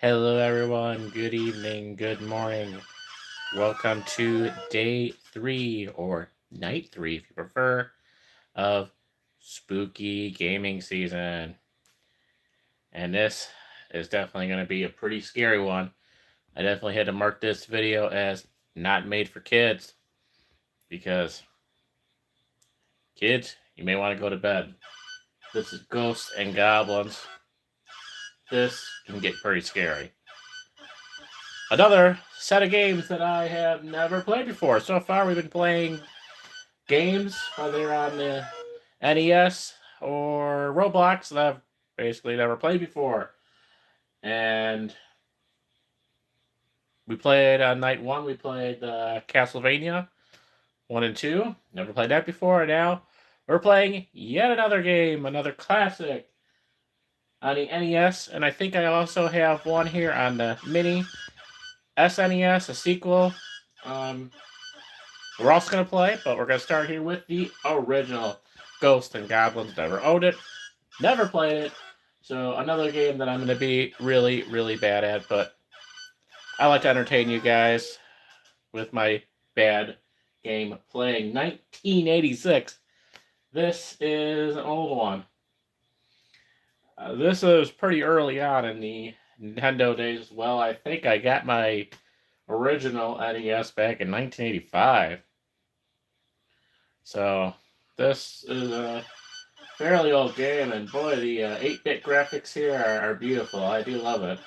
Hello, everyone. Good evening. Good morning. Welcome to day 3 or night 3, if you prefer, of spooky gaming season. And this is definitely going to be a pretty scary one. I definitely had to mark this video as not made for kids because kids, you may want to go to bed. This is Ghosts and Goblins. This can get pretty scary. Another set of games that I have never played before. So far, we've been playing games, whether on the NES or Roblox, that I've basically never played before. And we played on night 1, we played Castlevania 1 and 2. Never played that before. And now we're playing yet another game, another classic on the NES. And I think I also have one here on the mini SNES, a sequel. We're also going to play, but we're going to start here with the original Ghosts and Goblins. Never owned it, never played it, so another game that I'm going to be really, really bad at, but I like to entertain you guys with my bad game playing. 1986. This is an old one. This is pretty early on in the Nintendo days as well. I think I got my original NES back in 1985. So this is a fairly old game, and boy, the 8-bit graphics here are beautiful. I do love it.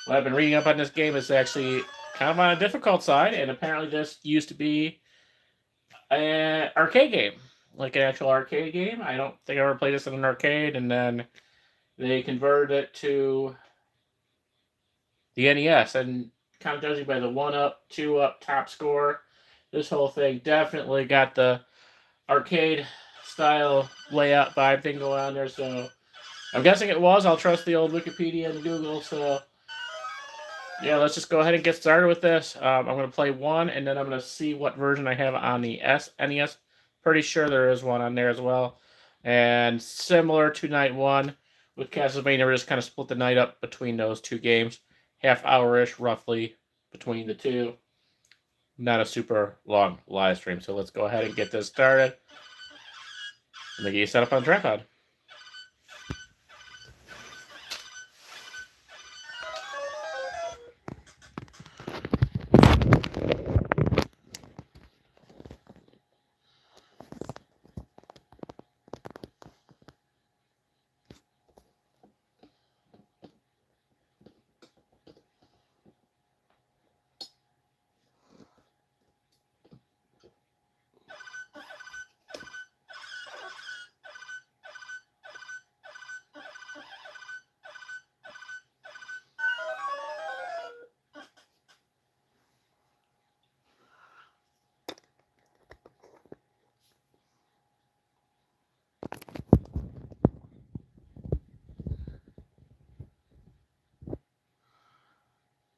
What I've been reading up on this game is actually kind of on a difficult side, and apparently this used to be an arcade game, like an actual arcade game. I don't think I ever played this in an arcade, and then they converted it to the NES, and kind of judging by the 1-up, 2-up top score, this whole thing definitely got the arcade style layout vibe thing going on there, so I'm guessing it was. I'll trust the old Wikipedia and Google, so yeah, let's just go ahead and get started with this. I'm going to play one, and then I'm going to see what version I have on the SNES. Pretty sure there is one on there as well. And similar to night 1 with Castlevania, we're just kind of split the night up between those two games. Half hour-ish, roughly, between the two. Not a super long live stream, so let's go ahead and get this started. Let me get you set up on the tripod.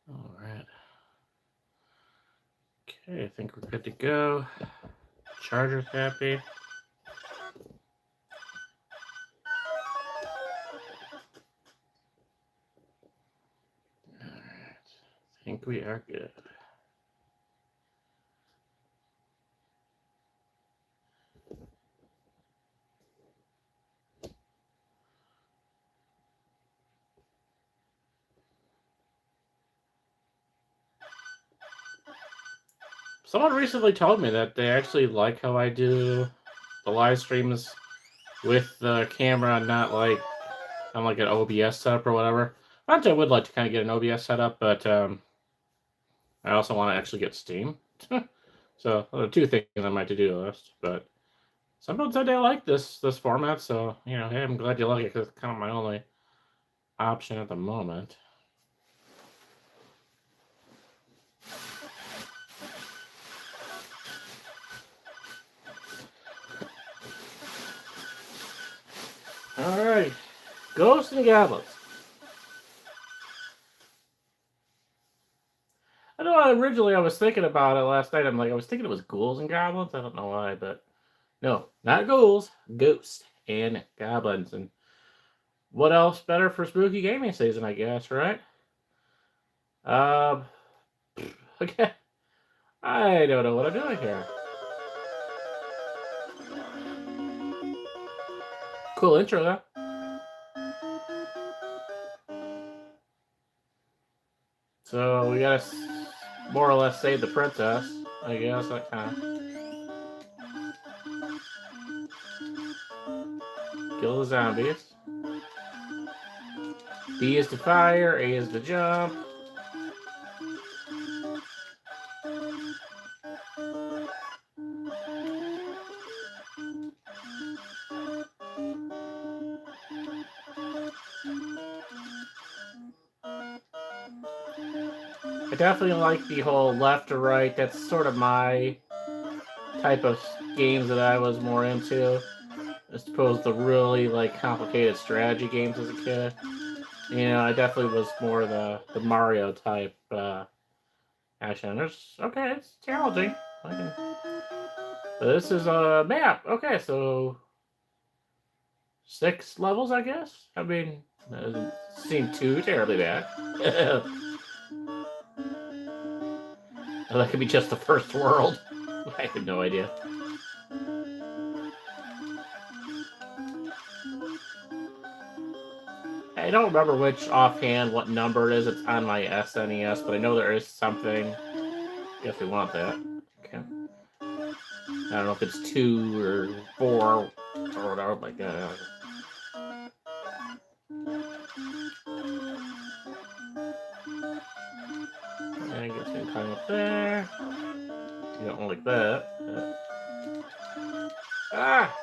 Alright. Okay, I think we're good to go. Charger's happy. Alright. I think we are good. Someone recently told me that they actually like how I do the live streams with the camera, not like on like an OBS setup or whatever. I would like to kind of get an OBS setup, but I also want to actually get Steam. So two things on my to-do list. But someone said they like this format, so hey, I'm glad you like it because it's kind of my only option at the moment. Alright, Ghosts and Goblins. I know originally I was thinking about it last night. I was thinking it was Ghouls and Goblins. I don't know why, but no, not Ghouls, Ghosts and Goblins. And what else better for spooky gaming season, I guess, right? Um, okay. I don't know what I'm doing here. Cool intro, though. So we gotta more or less save the princess, I guess. That kind of kill the zombies. B is to fire, A is to jump. I definitely like the whole left to right. That's sort of my type of games that I was more into, as opposed to really like complicated strategy games as a kid. You know, I definitely was more the Mario type action. Okay, it's challenging. This is a map. Okay, so 6 levels, I guess. I mean, that doesn't seem too terribly bad. That could be just the first world. I have no idea. I don't remember which offhand what number it is. It's on my SNES, but I know there is something. Guess we want that. Okay. I don't know if it's 2 or 4 or whatever like that. And I guess we can climb up there. You don't like that. Ah!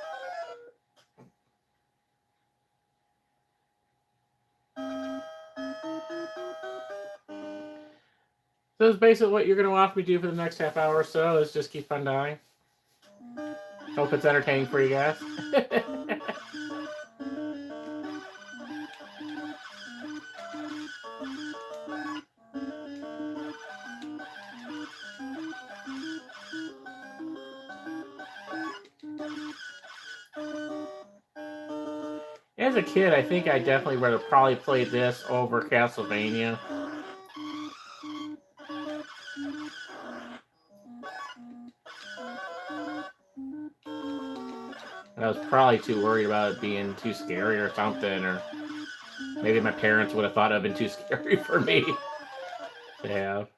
So that's basically what you're going to watch me do for the next half hour or so, is just keep on dying. Hope it's entertaining for you guys. As a kid, I think I definitely would have probably played this over Castlevania. I was probably too worried about it being too scary or something, or maybe my parents would have thought it would have been too scary for me to have.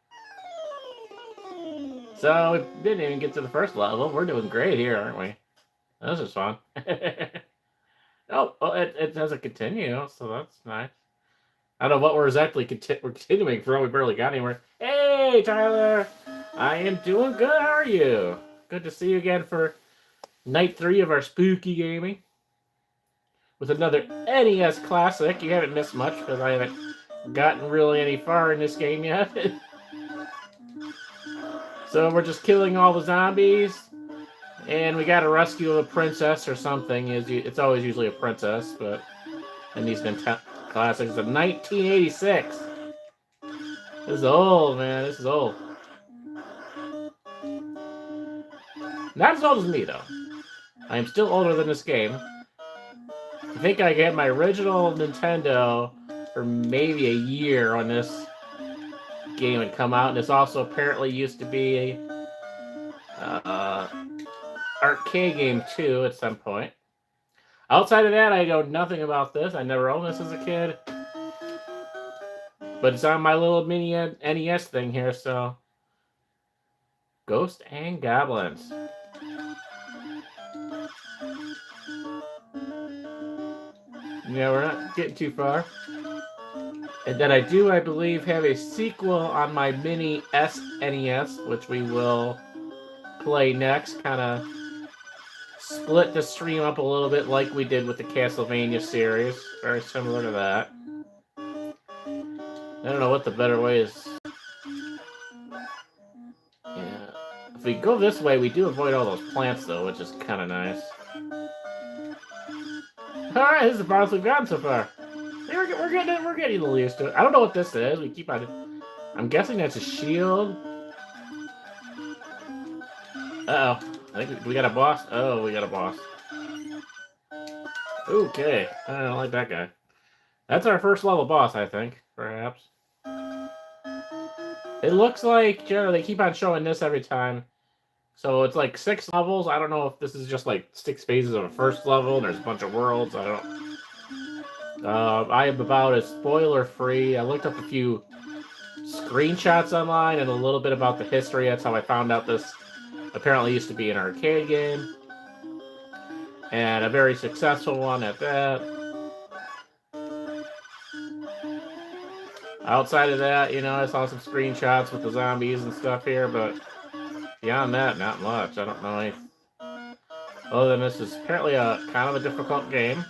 So we didn't even get to the first level. We're doing great here, aren't we? This is fun. Oh, it doesn't continue, so that's nice. I don't know what we're exactly we're continuing from. We barely got anywhere. Hey, Tyler! I am doing good. How are you? Good to see you again for night 3 of our spooky gaming. With another NES classic. You haven't missed much because I haven't gotten really any far in this game yet. So we're just killing all the zombies. And we gotta rescue a princess or something. It's always usually a princess, but in these Nintendo classics of 1986. This is old, man. This is old. Not as old as me, though. I am still older than this game. I think I get my original Nintendo for maybe a year when this game had come out. And this also apparently used to be a arcade game, too, at some point. Outside of that, I know nothing about this. I never owned this as a kid. But it's on my little mini NES thing here, so... Ghosts and Goblins. Yeah, we're not getting too far. And then I do, I believe, have a sequel on my mini SNES, which we will play next. Kind of split the stream up a little bit like we did with the Castlevania series. Very similar to that. I don't know what the better way is. Yeah. If we go this way, we do avoid all those plants, though, which is kind of nice. Alright, this is the farthest we've gotten so far. We're getting a little used to it. I don't know what this is. We keep on... I'm guessing that's a shield. Uh-oh. I think we got a boss. Oh, we got a boss. Okay. I don't like that guy. That's our first level boss, I think. Perhaps. It looks like, you know, they keep on showing this every time. So it's like 6 levels. I don't know if this is just like 6 phases of a first level. There's a bunch of worlds. I don't. I am about as spoiler free. I looked up a few screenshots online and a little bit about the history. That's how I found out this apparently used to be an arcade game. And a very successful one at that. Outside of that, you know, I saw some screenshots with the zombies and stuff here, but beyond that, not much. I don't know anything. Other than this is apparently a kind of a difficult game.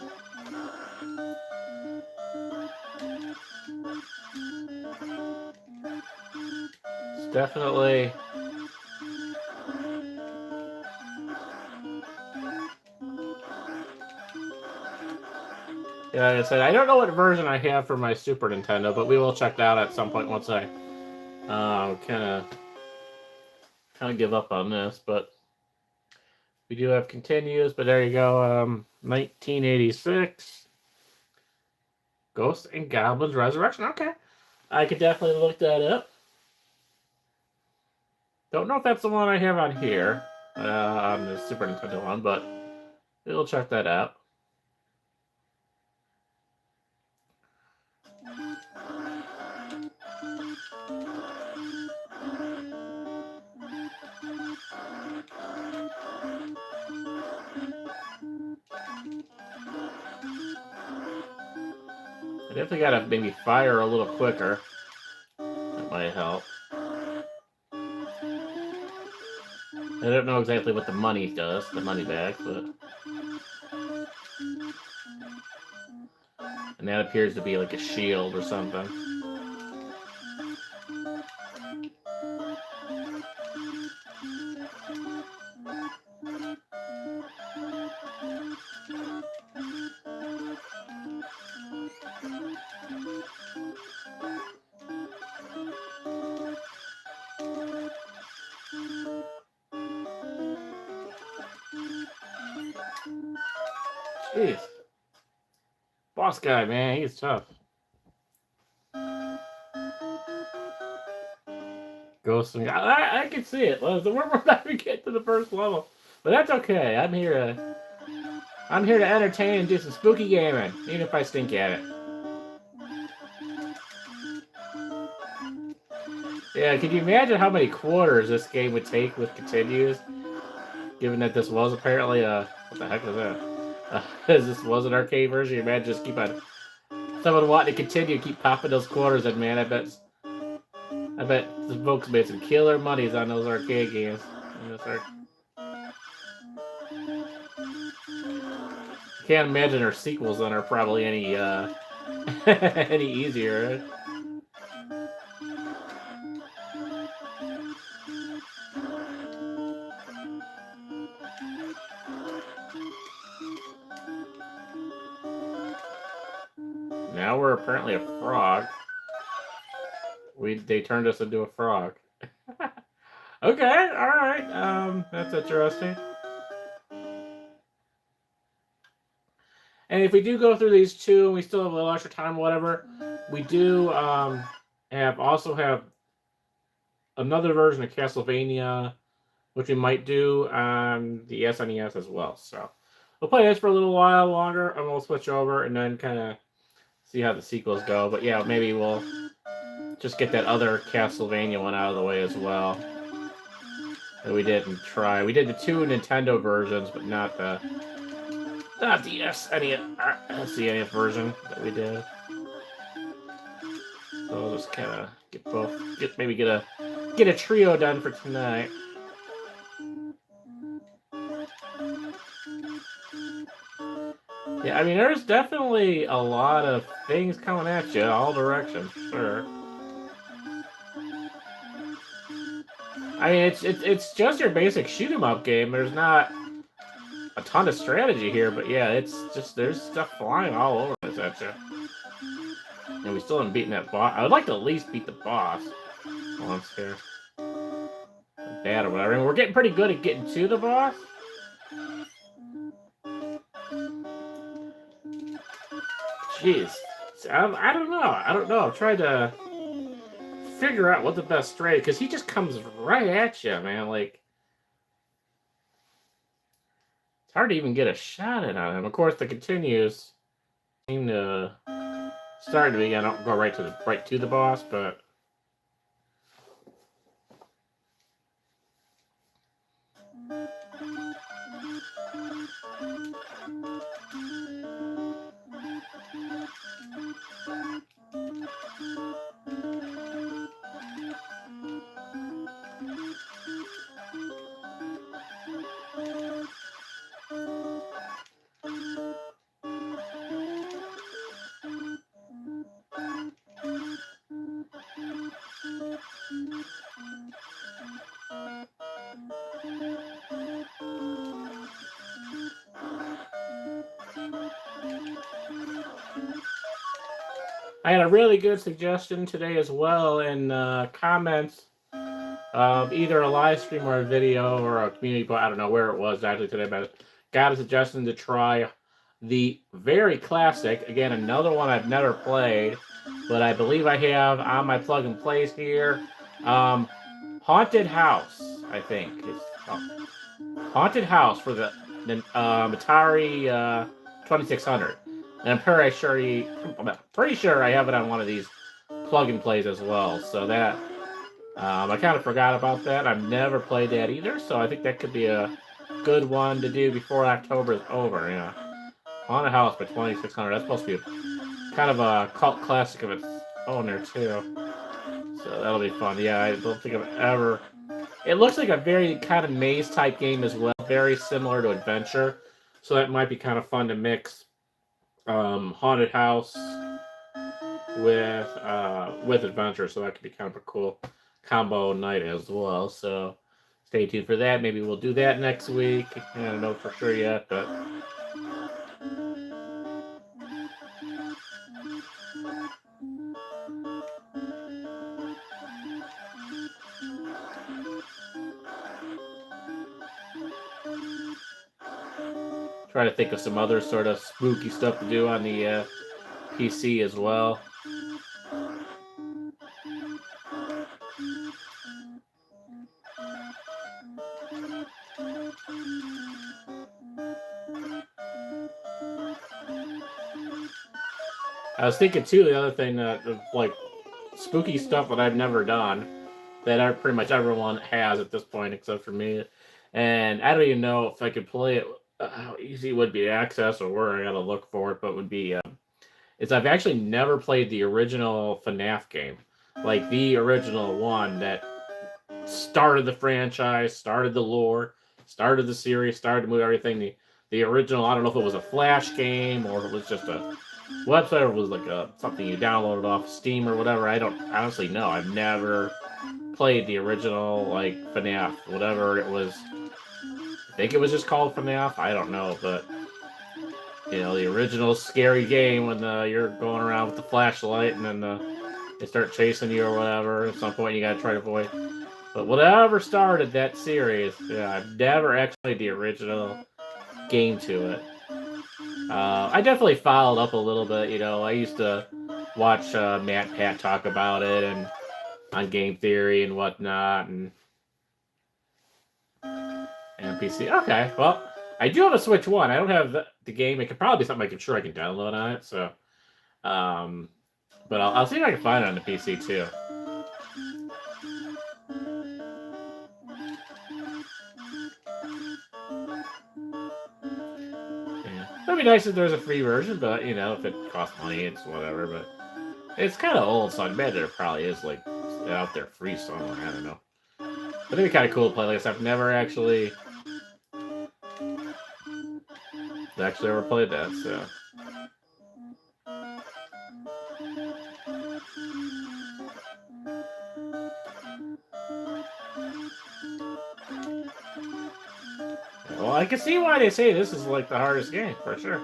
It's definitely... Yeah, like I said, I don't know what version I have for my Super Nintendo, but we will check that out at some point once I kind of give up on this. But we do have continues, but there you go. 1986. Ghosts and Goblins Resurrection. Okay. I could definitely look that up. Don't know if that's the one I have on here, on the Super Nintendo one, but we'll check that out. I definitely gotta maybe fire a little quicker. That might help. I don't know exactly what the money does, the money bag, but... And that appears to be like a shield or something. Jeez. Boss guy, man, he's tough. Ghosts and I can see it. We're not even getting to the first level, but that's okay. I'm here to entertain and do some spooky gaming, even if I stink at it. Yeah, can you imagine how many quarters this game would take with continues? Given that this was apparently a... What the heck was that? This was an arcade version. You imagine just keep on... Someone wanting to continue, keep popping those quarters in, man. I bet the folks made some killer monies on those arcade games. Can't imagine our sequels then are probably any any easier. Right? Now we're apparently a frog. They turned us into a frog. Okay, alright. That's interesting. And if we do go through these two and we still have a little extra time, whatever, we do also have another version of Castlevania, which we might do on the SNES as well. So we'll play this for a little while longer, and we'll switch over and then kind of see how the sequels go. But yeah, maybe we'll just get that other Castlevania one out of the way as well that we didn't try. We did the 2 Nintendo versions, but not the SNES version that we did. So I'll just kind of get both, get a trio done for tonight. Yeah, I mean, there's definitely a lot of things coming at you, all directions, sure. I mean, it's just your basic shoot 'em up game. There's not a ton of strategy here, but yeah, it's just there's stuff flying all over us at you. And we still haven't beaten that boss. I would like to at least beat the boss once here. Bad or whatever. I mean, we're getting pretty good at getting to the boss. Jeez. I don't know. I'm trying to figure out what the best stray, because he just comes right at you, man. Like, it's hard to even get a shot in on him. Of course, the continues seem to start to be. I don't go right to the boss, but. I had a really good suggestion today as well in comments of either a live stream or a video or a community, but I don't know where it was actually today, but got a suggestion to try the very classic, again, another one I've never played, but I believe I have on my plug and plays here. Haunted House, I think. Haunted House for the Atari 2600. And I'm pretty sure I have it on one of these plug and plays as well. So that I kind of forgot about that. I've never played that either, so I think that could be a good one to do before October is over. Yeah, Haunted House by 2600. That's supposed to be kind of a cult classic of its own there too. So that'll be fun. Yeah, I don't think I've ever. It looks like a very kind of maze type game as well, very similar to Adventure. So that might be kind of fun to mix Haunted House with Adventure. So that could be kind of a cool combo night as well. So stay tuned for that. Maybe we'll do that next week. I don't know for sure yet, but. Try to think of some other sort of spooky stuff to do on the PC as well. I was thinking too, the other thing that like spooky stuff that I've never done that pretty much everyone has at this point except for me, and I don't even know if I could play it. How easy it would be to access or where I gotta look for it, but would be is I've actually never played the original FNAF game, like the original one that started the franchise, started the lore, started the series, started the movie, everything. The original, I don't know if it was a Flash game or if it was just a website or it was like something you downloaded off Steam or whatever. I don't honestly know. I've never played the original like FNAF, whatever it was. I think it was just called FNAF. I don't know, but you know, the original scary game when you're going around with the flashlight and then they start chasing you or whatever. At some point, you gotta try to avoid. But whatever started that series, yeah, I've never actually played the original game to it. I definitely followed up a little bit. You know, I used to watch Matt Pat talk about it and on Game Theory and whatnot and PC. Okay, well, I do have a Switch 1. I don't have the game. It could probably be something I can download on it. So, but I'll see if I can find it on the PC too. Yeah, it'd be nice if there's a free version, but you know, if it costs money, it's whatever. But it's kind of old, so I bet there probably is like out there free somewhere. I don't know. But it'd be kind of cool to play. Like I said, I've never actually ever played that, so. Well, I can see why they say this is like the hardest game, for sure.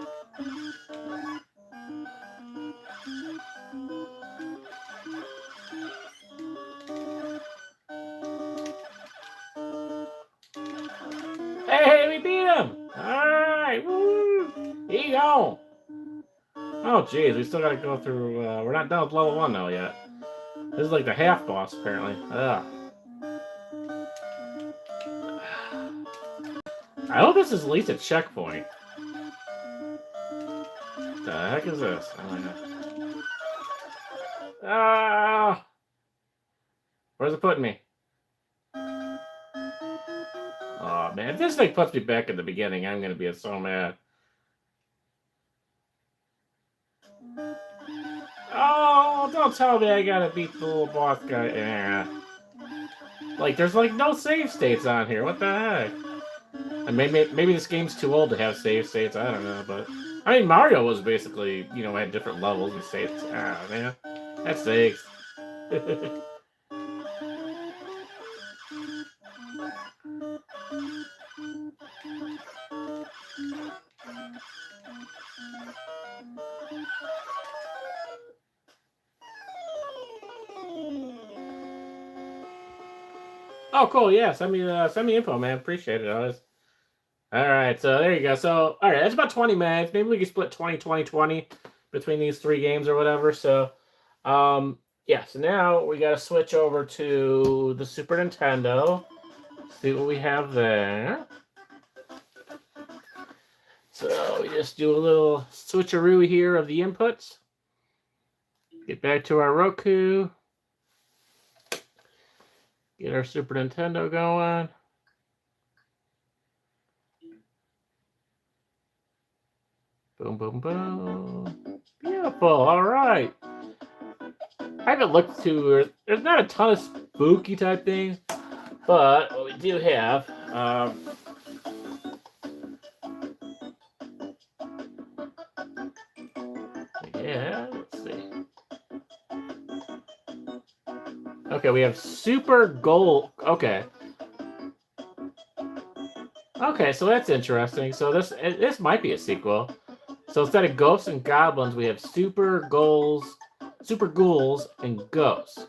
Hey, we beat him! Alright, woo! He gone! Oh, jeez, we still gotta go through, we're not done with level 1 though yet. This is like the half boss, apparently. Ugh. I hope this is at least a checkpoint. What the heck is this? Oh, yeah. Ah! Where's it putting me? Oh, man. If this thing puts me back at the beginning, I'm going to be so mad. Oh, don't tell me I gotta beat the little boss guy. Yeah. Like, there's like no save states on here. What the heck? And maybe this game's too old to have save states. I don't know, but I mean Mario was basically, you know, had different levels and states. Ah, man, that stinks. Oh, cool. Yeah, send me info, man. Appreciate it, always. All right, so there you go. So, all right, that's about 20 minutes. Maybe we can split 20, 20, 20 between these three games or whatever. So, yeah, so now we got to switch over to the Super Nintendo. See what we have there. So we just do a little switcheroo here of the inputs. Get back to our Roku. Get our Super Nintendo going. Boom, boom, boom. Beautiful. All right. I haven't looked to. There's not a ton of spooky type things, but what we do have. Yeah, let's see. Okay, we have Super Gold. Okay. Okay, so that's interesting. So this might be a sequel. So instead of Ghosts and Goblins, we have Super Ghouls, and Ghosts.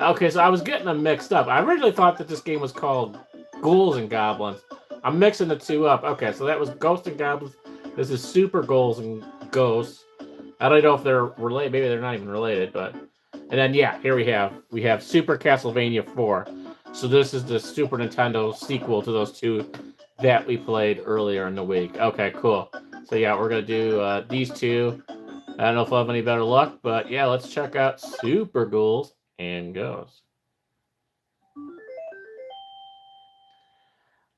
Okay, so I was getting them mixed up. I originally thought that this game was called Ghouls and Goblins. I'm mixing the two up. Okay, so that was Ghosts and Goblins. This is Super Ghouls and Ghosts. I don't know if they're related. Maybe they're not even related, but... And then, yeah, here we have Super Castlevania IV. So this is the Super Nintendo sequel to those two that we played earlier in the week. Okay, cool. So yeah, we're going to do these two. I don't know if I'll have any better luck, but yeah, let's check out Super Ghouls and Ghosts.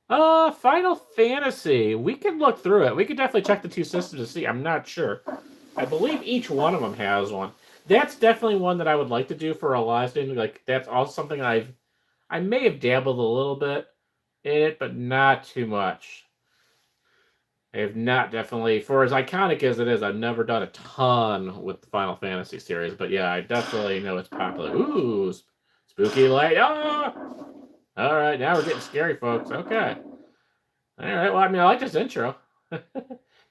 Final Fantasy. We can look through it. We could definitely check the two systems to see. I'm not sure. I believe each one of them has one. That's definitely one that I would like to do for a live stream. Like, that's also something I may have dabbled a little bit in it, but not too much. I have not definitely, for as iconic as it is, I've never done a ton with the Final Fantasy series. But yeah, I definitely know it's popular. Ooh, spooky light. Ah! All right, now we're getting scary, folks. Okay. All right, well, I mean, I like this intro.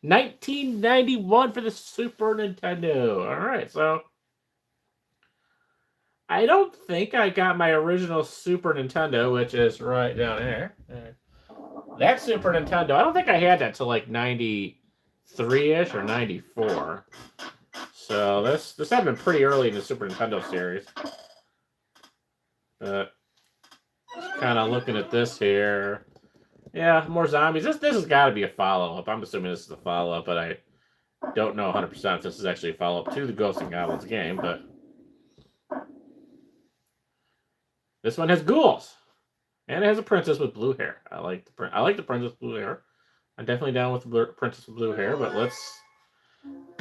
1991 for the Super Nintendo. All right, so I don't think I got my original Super Nintendo, which is right down there. That Super Nintendo, I don't think I had that till like 93-ish or 94. So this had been pretty early in the Super Nintendo series. Just kind of looking at this here. Yeah, more zombies. This has got to be a follow-up. I'm assuming this is a follow-up, but I don't know 100% if this is actually a follow-up to the Ghosts and Goblins game, but this one has ghouls. And it has a princess with blue hair. I like the princess with blue hair. I'm definitely down with the princess with blue hair, but let's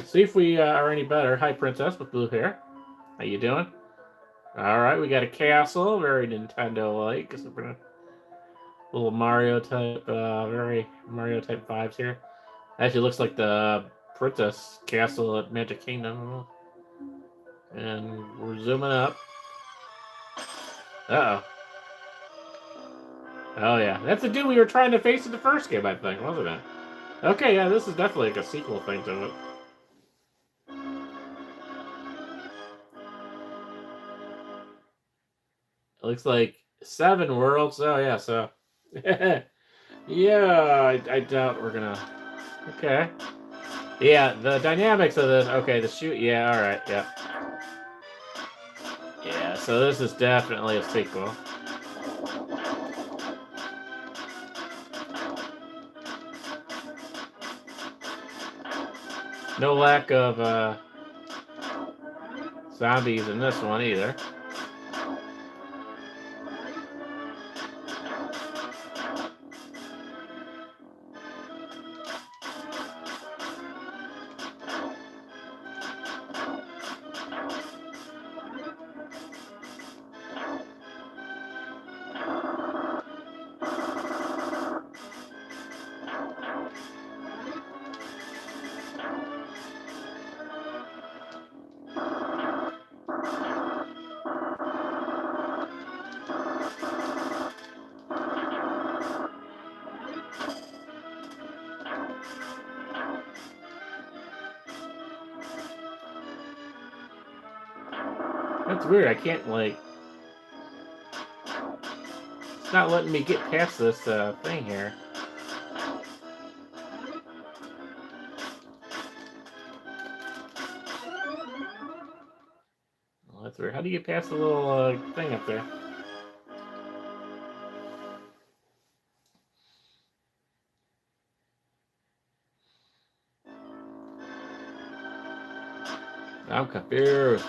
see if we are any better. Hi, princess with blue hair. How you doing? All right, we got a castle, very Nintendo-like. Little Mario type, very Mario type vibes here. Actually, looks like the princess castle at Magic Kingdom. And we're zooming up. Uh-oh. Oh, yeah. That's the dude we were trying to face in the first game, I think, wasn't it? Okay, yeah, this is definitely like a sequel thing to it. It looks like 7 worlds. Oh, yeah, so... yeah, I doubt we're gonna... Okay. Yeah, the dynamics of this... Okay, the shoot... Yeah, alright, yeah. So this is definitely a sequel. No lack of zombies in this one either. That's weird. I can't, like... It's not letting me get past this thing here. Oh, that's weird. How do you get past the little thing up there? I'm confused.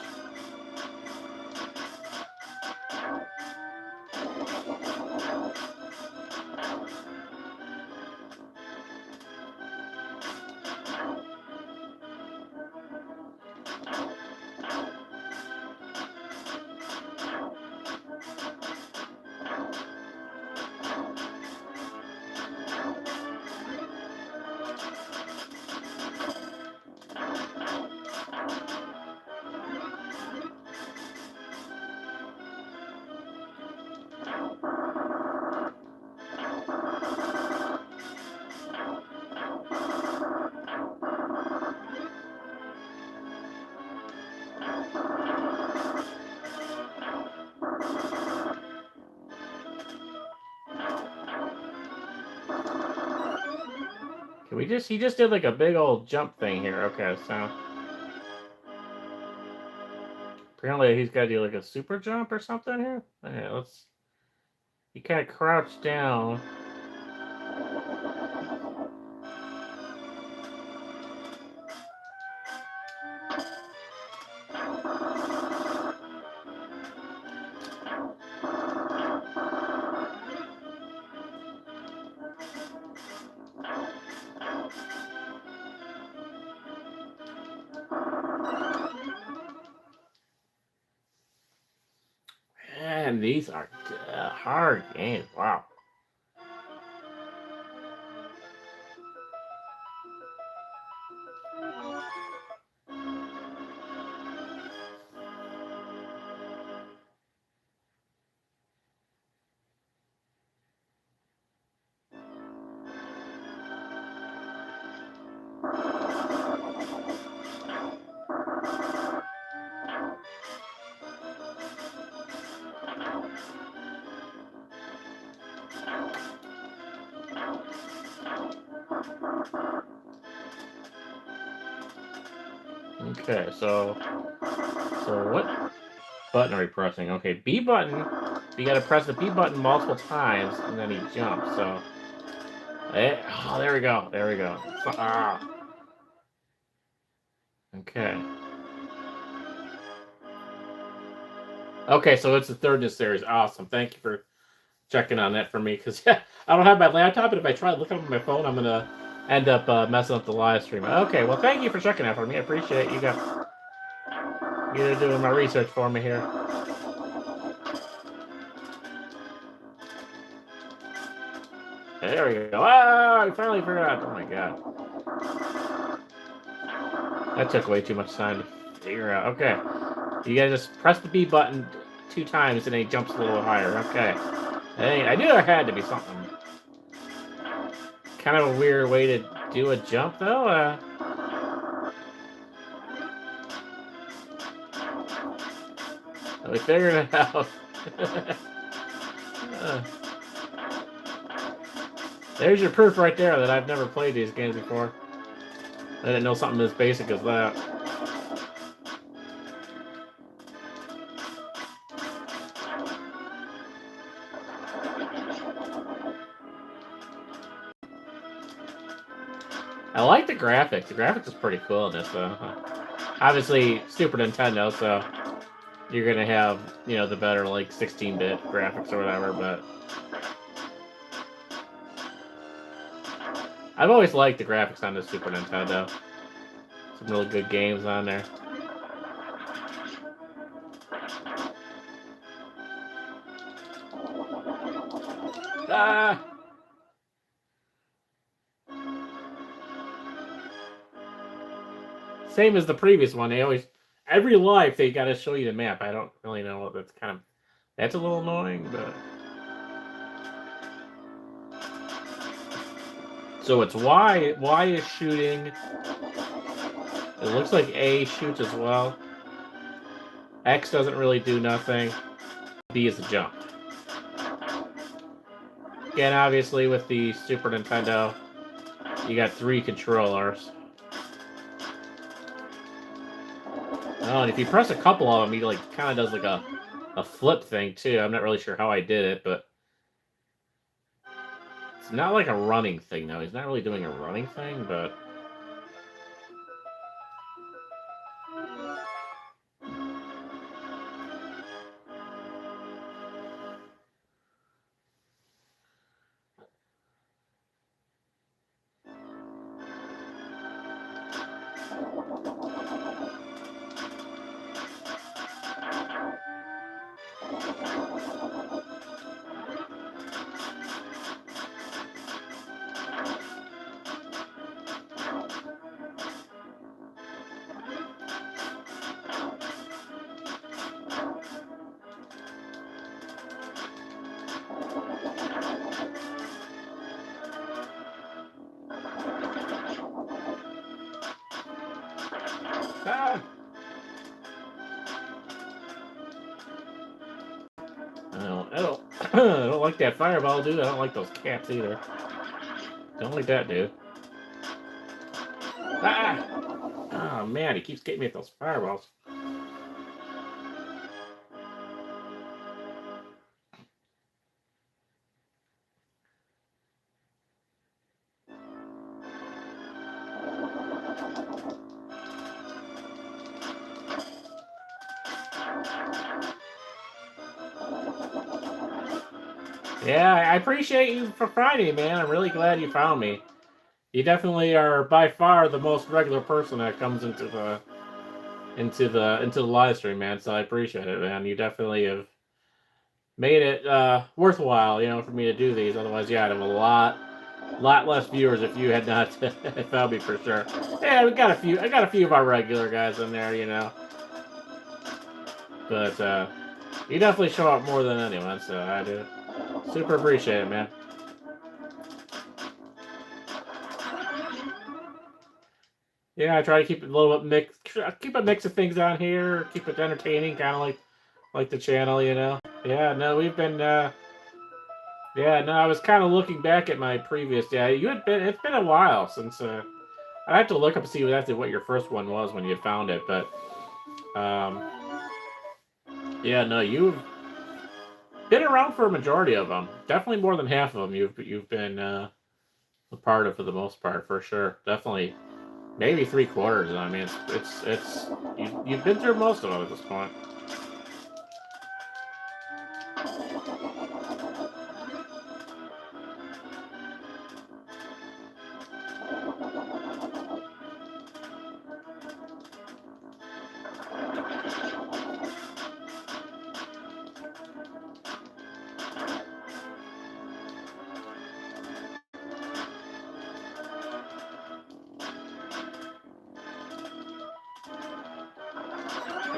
Can we just... He just did like a big old jump thing here. Okay, so... Apparently he's got to do like a super jump or something here. Okay, let's... He kind of crouched down. Man, these are hard games. Wow. Okay, so what button are we pressing? Okay, B button. You gotta press the B button multiple times, and then he jumps. So, oh, there we go. There we go. Ah. Okay. Okay, so it's the third in the series. Awesome. Thank you for checking on that for me, because I don't have my laptop, and if I try to look up on my phone, I'm gonna end up messing up the live stream. Okay, well, thank you for checking that for me. I appreciate you guys. You're doing my research for me here. There we go. Ah, I finally figured out. Oh my god. That took way too much time to figure out. Okay. You gotta just press the B button 2 times and then he jumps a little higher. Okay. Hey, I knew there had to be something. Kind of a weird way to do a jump, though. We figured it out. There's your proof right there that I've never played these games before. I didn't know something as basic as that. I like the graphics. The graphics is pretty cool in this, though. Obviously, Super Nintendo, so you're gonna have, you know, the better, like, 16-bit graphics or whatever, but I've always liked the graphics on the Super Nintendo. Some really good games on there. Ah! Same as the previous one. They always, every life, they gotta show you the map. I don't really know what that's kind of, that's a little annoying, but. So it's Y. Y is shooting. It looks like A shoots as well. X doesn't really do nothing. B is a jump. Again, obviously, with the Super Nintendo, you got 3 controllers. Oh, and if you press a couple of them, he like kind of does like a flip thing too. I'm not really sure how I did it, but it's not like a running thing though. He's not really doing a running thing, but ah! I don't like that fireball, dude. I don't like those cats either. Don't like that, dude. Ah! Oh man, he keeps getting me at those fireballs. Yeah, I appreciate you for Friday, man. I'm really glad you found me. You definitely are by far the most regular person that comes into the live stream, man. So I appreciate it, man. You definitely have made it worthwhile, you know, for me to do these. Otherwise, yeah, I'd have a lot less viewers if you had not found me for sure. Yeah, we got a few. I got a few of our regular guys in there, you know. But you definitely show up more than anyone, so I do. Super appreciate it, man. Yeah, I try to keep it a little bit mixed. Keep a mix of things on here. Keep it entertaining, kind of like the channel, you know. Yeah, no, we've been. Yeah, no, I was kind of looking back at my previous. Yeah, you had been. It's been a while since. I have to look up and see exactly what your first one was when you found it, but. Yeah, no, you've been around for a majority of them. Definitely more than half of them. You've been a part of for the most part, for sure. Definitely. Maybe 3/4. I mean, it's you've been through most of them at this point.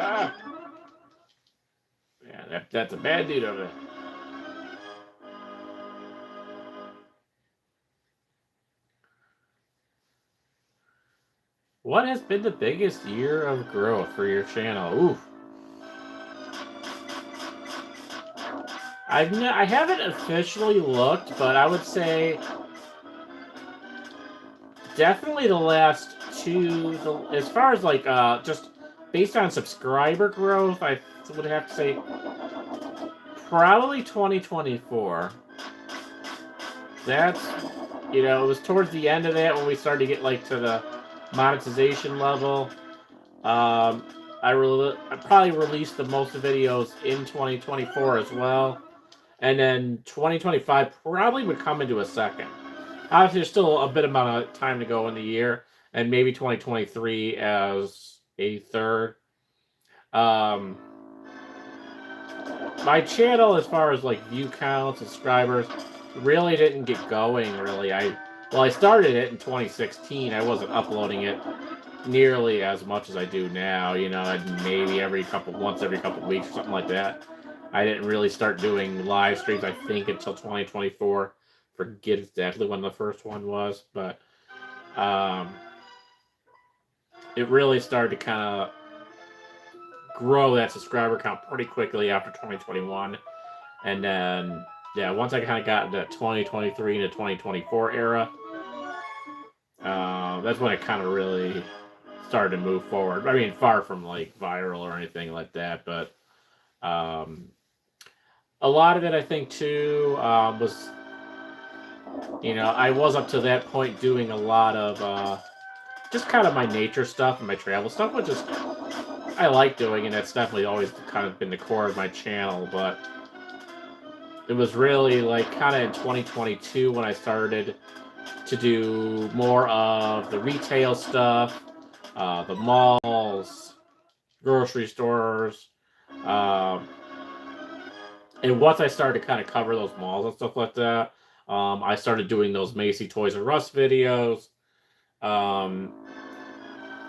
Ah! Yeah, that's a bad dude over there. What has been the biggest year of growth for your channel? Oof. I haven't officially looked, but I would say definitely the last two. As far as like just based on subscriber growth, I would have to say probably 2024. That's you know, it was towards the end of that when we started to get like to the monetization level. Um, I probably released the most videos in 2024 as well, and then 2025 probably would come into a second. Obviously, there's still a bit amount of time to go in the year, and maybe 2023 as a third. Um, my channel, as far as like view count, subscribers, really didn't get going. Really, I started it in 2016. I wasn't uploading it nearly as much as I do now. You know, maybe once every couple weeks or something like that. I didn't really start doing live streams, I think, until 2024. Forget exactly when the first one was, but it really started to kind of grow that subscriber count pretty quickly after 2021. And then, yeah, once I kind of got into 2023 to 2024 era, that's when it kind of really started to move forward. I mean, far from like viral or anything like that, but a lot of it, I think, too, was, you know, I was up to that point doing a lot of just kind of my nature stuff and my travel stuff, which is I like doing, and it's definitely always kind of been the core of my channel. But it was really like kind of in 2022 when I started to do more of the retail stuff, the malls, grocery stores, and once I started to kind of cover those malls and stuff like that, I started doing those Macy Toys R Us videos.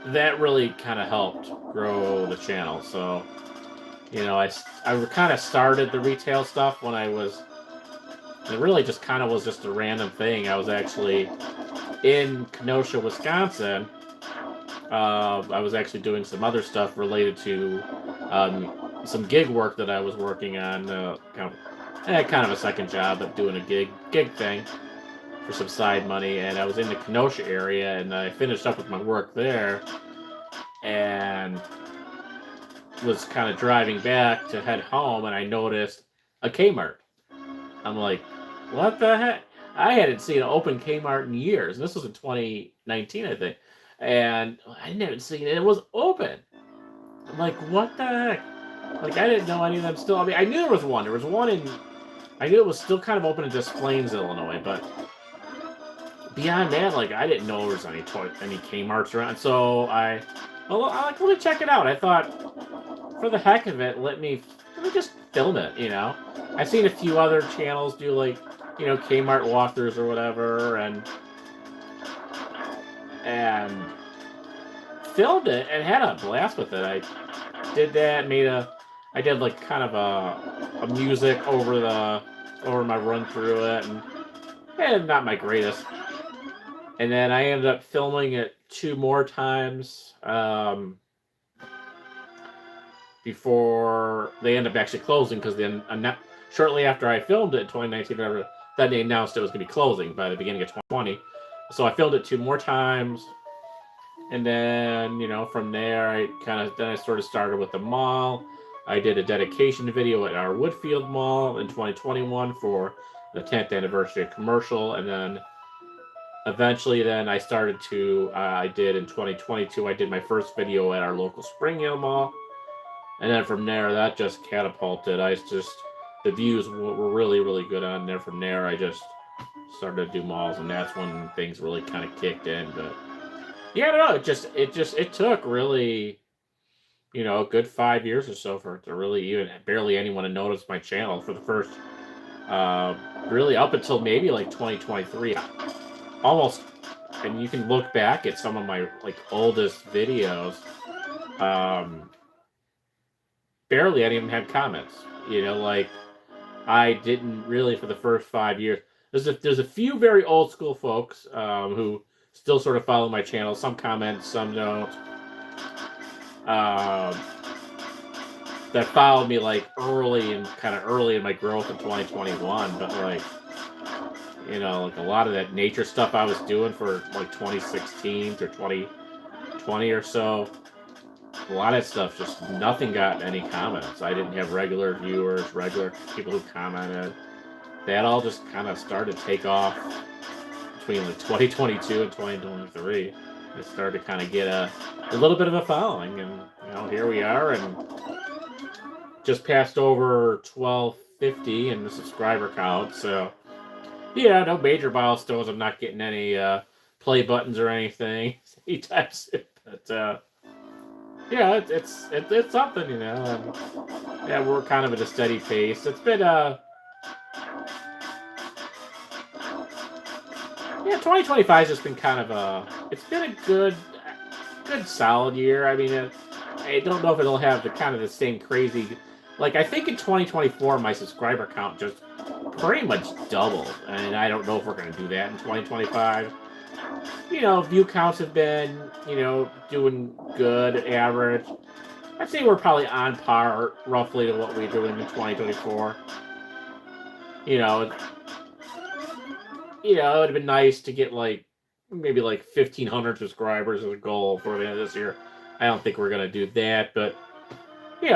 That really kind of helped grow the channel. So, you know, I kind of started the retail stuff when it really just kind of was just a random thing. I was actually in Kenosha, Wisconsin. I was actually doing some other stuff related to some gig work that I was working on. Kind of a second job, but doing a gig thing for some side money. And I was in the Kenosha area, and I finished up with my work there, and was kind of driving back to head home, and I noticed a Kmart. I'm like, what the heck? I hadn't seen an open Kmart in years. This was in 2019, I think. And I never seen it. It was open. I'm like, what the heck? Like, I didn't know any of them still. I mean, I knew there was one. There was one I knew it was still kind of open in Des Plaines, Illinois, but beyond that, like, I didn't know there was any Kmarts around. So I like, let me check it out. I thought, for the heck of it, let me just film it, you know? I've seen a few other channels do, like, you know, Kmart walkthroughs or whatever, and filmed it and had a blast with it. I did that, I did like kind of a music over my run through it, and not my greatest. And then I ended up filming it 2 more times before they ended up actually closing, because then shortly after I filmed it in 2019, then they announced it was going to be closing by the beginning of 2020. So I filmed it 2 more times, and then, you know, from there I sort of started with the mall. I did a dedication video at our Woodfield Mall in 2021 for the 10th anniversary of commercial, and then eventually I started to I did in 2022 I did my first video at our local Spring Hill Mall, and then from there that just catapulted. The views were really, really good on there. From there I just started to do malls, and that's when things really kind of kicked in. But yeah, I don't know, it took really, you know, a good 5 years or so for it to really even barely anyone to notice my channel for the first really up until maybe like 2023 almost. And you can look back at some of my like oldest videos, barely any of them had comments, you know. Like, I didn't really, for the first 5 years, there's a few very old school folks who still sort of follow my channel. Some comment, some don't. That followed me like early in my growth in 2021, but like, you know, like a lot of that nature stuff I was doing for like 2016 to 2020 or so, a lot of that stuff, just nothing got any comments. I didn't have regular viewers, regular people who commented. That all just kind of started to take off between like 2022 and 2023. It started to kind of get a little bit of a following, and here we are, and just passed over 1250 in the subscriber count. So yeah, no major milestones. I'm not getting any play buttons or anything anytime soon, but yeah, it's something, and yeah, we're kind of at a steady pace. It's been yeah, 2025 has just been kind of it's been a good solid year. I mean, I don't know if it'll have the same crazy, like, I think in 2024 my subscriber count just pretty much doubled, and I don't know if we're going to do that in 2025. View counts have been, doing good, average. I'd say we're probably on par, roughly, to what we're doing in 2024. It would have been nice to get, maybe 1,500 subscribers as a goal for the end of this year. I don't think we're going to do that, but, it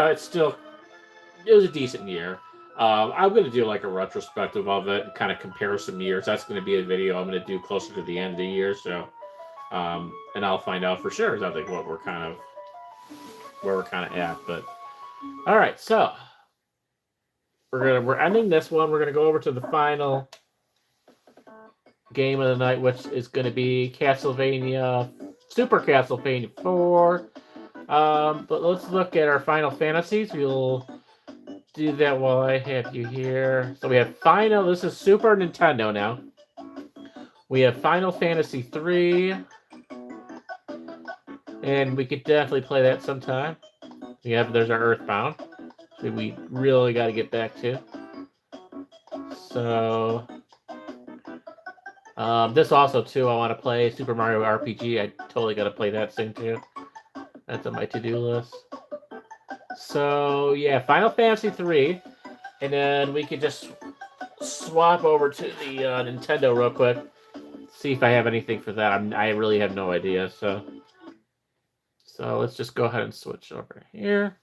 was a decent year. I'm going to do, a retrospective of it and kind of compare some years. That's going to be a video I'm going to do closer to the end of the year, so, and I'll find out for sure, I think, where we're kind of at, but, all right, so, we're ending this one. We're going to go over to the final game of the night, which is going to be Super Castlevania 4. But let's look at our Final Fantasies. We'll do that while I have you here. So we have this is Super Nintendo now. We have Final Fantasy 3. And we could definitely play that sometime. There's our Earthbound. That we really got to get back to. So, this also, too, I want to play Super Mario RPG. I totally got to play that soon, too. That's on my to-do list. So, yeah, Final Fantasy 3. And then we could just swap over to the Nintendo real quick. See if I have anything for that. I really have no idea, so let's just go ahead and switch over here.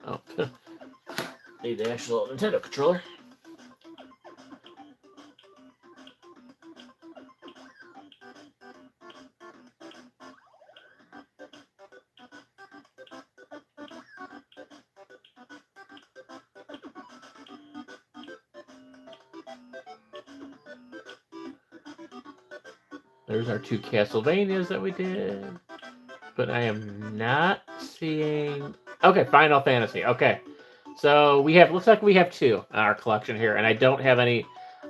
Oh, need the actual Nintendo controller. There's our 2 Castlevanias that we did. But I am not seeing... Okay, Final Fantasy. Okay. So looks like we have 2 in our collection here. And I don't have any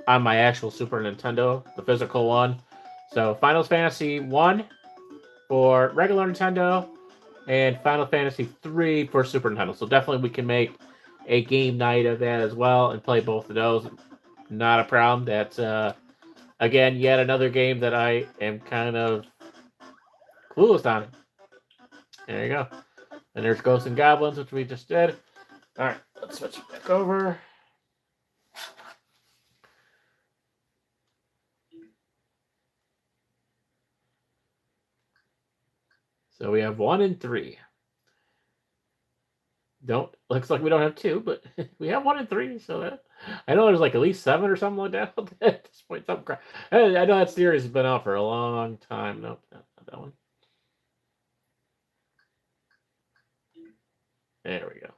on my actual Super Nintendo, the physical one. So Final Fantasy 1 for regular Nintendo. And Final Fantasy 3 for Super Nintendo. So definitely we can make a game night of that as well and play both of those. Not a problem. That's... Again, yet another game that I am kind of clueless on. There you go. And there's Ghosts and Goblins, which we just did. Alright, let's switch back over. So we have 1 and 3. Looks like we don't have 2, but we have 1 and 3, so that... I know there's at least 7 or something like that at this point. I know that series has been out for a long time. Nope, not that one. There we go.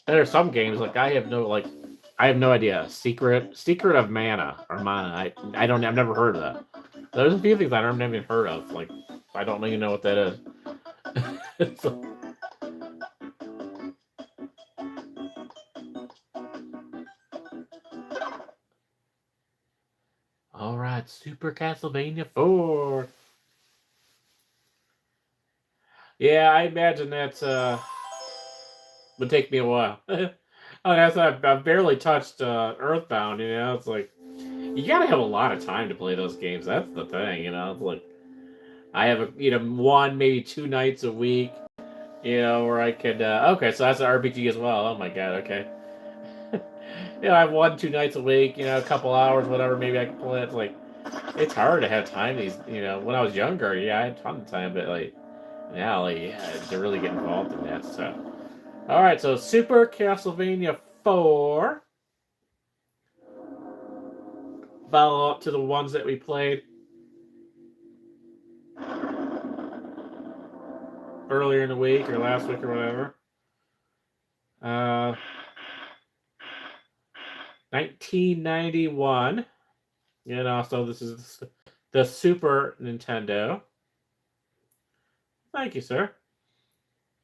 There's some games I have no idea. Secret of Mana or Mana. I've never heard of that. There's a few things I don't even heard of. I don't even know what that is. So, all right, Super Castlevania 4. Yeah, I imagine that's would take me a while. Oh, that's I've barely touched Earthbound. You know, it's like you gotta have a lot of time to play those games. That's the thing. You know, it's like I have one maybe 2 nights a week. You know, where I could. Okay, so that's an RPG as well. Oh my god. Okay. I have 1, 2 nights a week. You know, a couple hours, whatever. Maybe I can play it. It's like it's hard to have time. These. When I was younger, yeah, I had a ton of time, but like now, like to really get involved in that stuff. All right, so Super Castlevania 4. Follow up to the ones that we played earlier in the week or last week or whatever. 1991. So this is the Super Nintendo. Thank you, sir.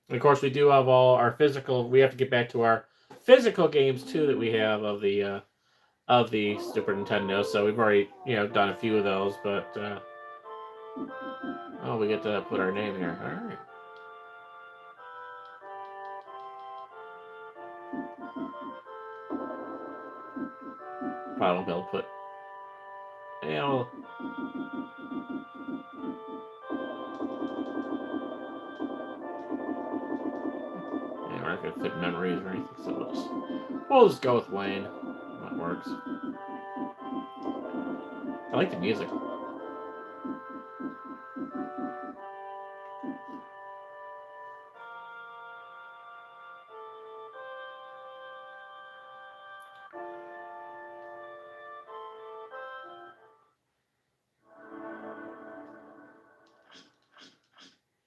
And of course, we do have all our physical. We have to get back to our physical games too that we have of the Super Nintendo. So we've already done a few of those, but we get to put our name here. All right. Probably won't be able to put. We're not gonna fit memories or anything, so we'll just go with Wayne. That works. I like the music.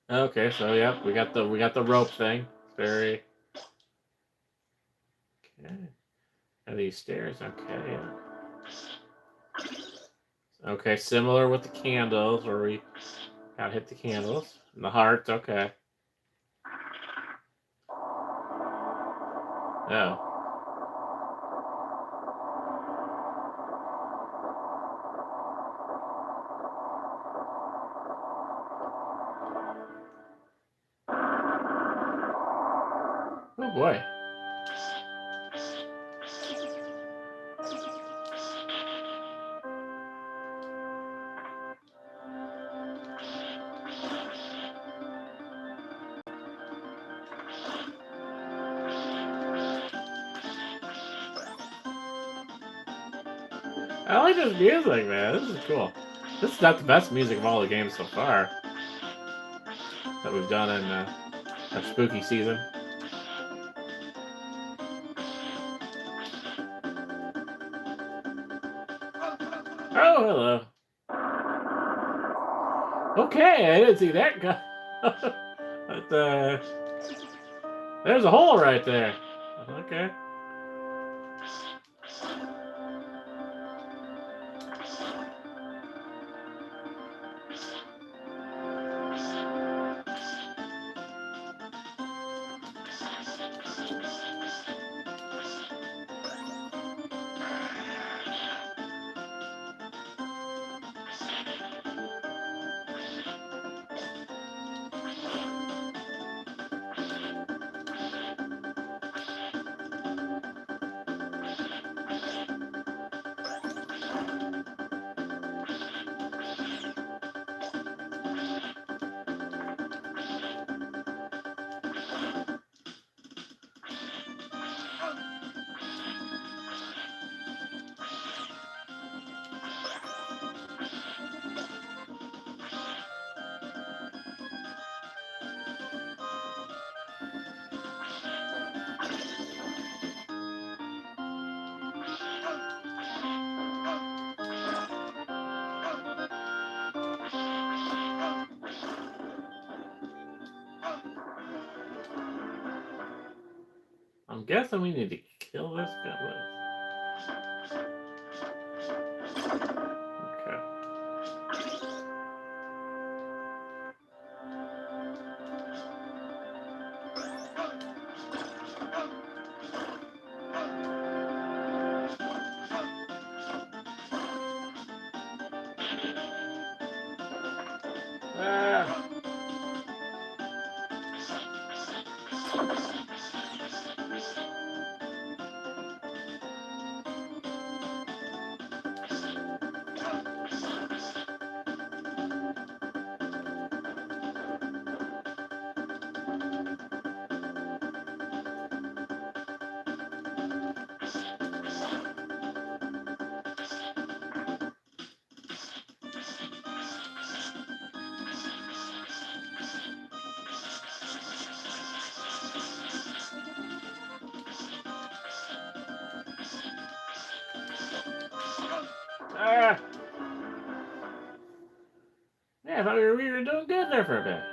Okay, so yep, we got the rope thing. Very okay. And these stairs, okay, yeah. Okay, similar with the candles, where we gotta hit the candles. And the hearts, okay. Oh. Oh boy. I like this music, man. This is cool. This is not the best music of all the games so far that we've done in our spooky season. Oh, hello. Okay, I didn't see that guy. But, there's a hole right there. Okay. I'm guessing we need to kill this guy. Okay. Ah! Yeah, I thought we were doing good there for a bit.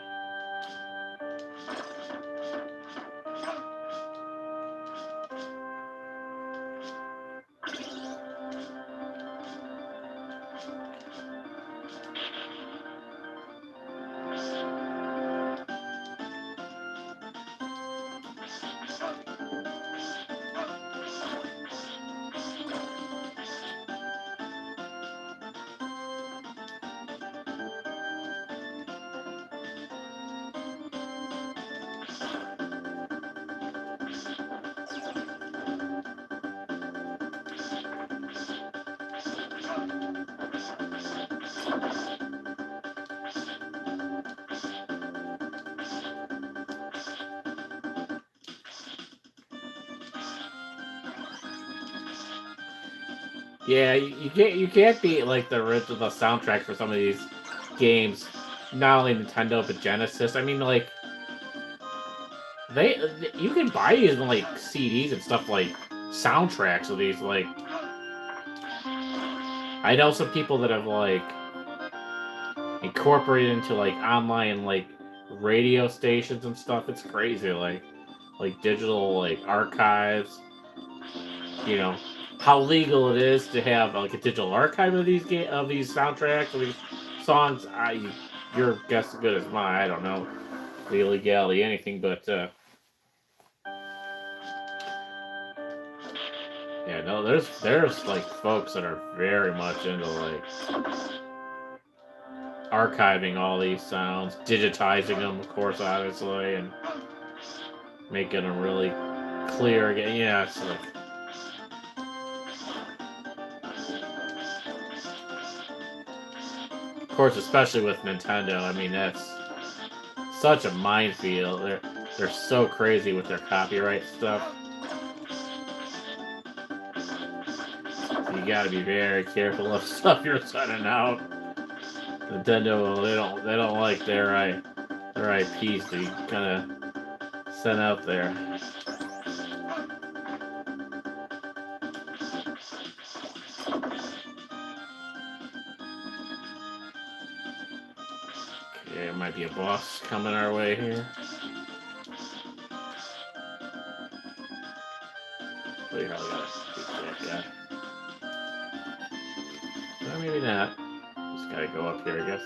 Yeah, you can't beat like the original soundtrack for some of these games. Not only Nintendo but Genesis. I mean, like they you can buy these in like CDs and stuff like soundtracks of these. Like I know some people that have like incorporated into like online like radio stations and stuff. It's crazy. Like digital like archives. You know how legal it is to have like a digital archive of these soundtracks of these songs. Your guess as good as mine. I don't know the illegality anything, but yeah, no, there's like folks that are very much into like archiving all these sounds, digitizing them, of course, obviously, and making them really clear again. Yeah, it's like. Of course, especially with Nintendo, I mean that's such a minefield. They're so crazy with their copyright stuff. So you got to be very careful of stuff you're sending out. Nintendo, they don't like their IPs to kind of send out there. Okay, there might be a boss coming our way here. We probably gotta beat that guy. Or maybe not. Just gotta go up here, I guess.